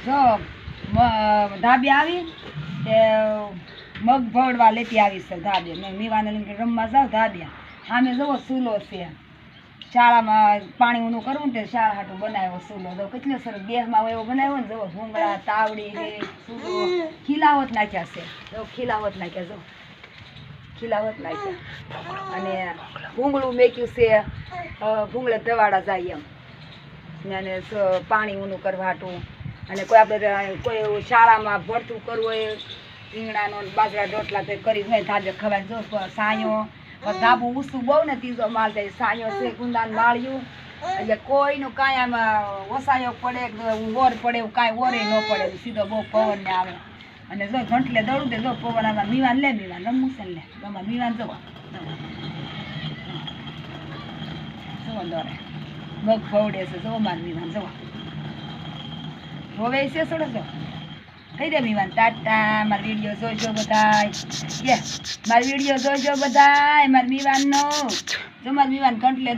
જો ધાબે આવી તે મગ ભવડવા લેતી આવીશ ધાબે. મેં મીવાને લઈને રમવા જાઉં ધાબે. સામે જુઓ ચૂલો છે. શાળામાં પાણી ઊનું કરવું ને તે શાળા હાટું બનાવ્યો ચૂલો. જો કેટલો સરસ દેહમાં એવો બનાવ્યો ને. જુઓ ભૂંગળા તાવડી છે ચૂલો ખીલાવત નાખ્યા છે. જો ખીલાવત નાખ્યા જો ખીલાવત નાખ્યા અને ભૂંગળું મેક્યું છે. ભૂંગળે દવાડા જાય એમ અને પાણી ઊનું કરવા હાટું. અને કોઈ આપણે કોઈ શાળામાં ભરતું કરવું હોય રીંગણાનો બાજરા રોટલા તો કરી હોય ધાબે ખવાય. જો સાયો ધાબુ ઊંચું બહુ ને ત્રીજો માળ જાય સાયો છે ગુંદાને માળ્યું એટલે કોઈનું કાંઈ આમાં ઓસાયો પડે વોર પડે એવું કાંઈ વોરે ન પડે. સીધો બહુ પવન ને આવે અને જો ઘંટલે દોડું દે જો પવન આમાં મીવાન લે મીવાન રમવું છે લે આમાં મીવાન જવા જવા દોડે મગ ફવડે છે જો માર મીવાન જવા રોવે છે થોડો જો કહી દે મીવાન ટાટા. મારા વિડીયો જોજો બધાય મારા વિડીયો જોજો બધાય મારા મીવાનનો જો મારા મીવાન ઘંટલે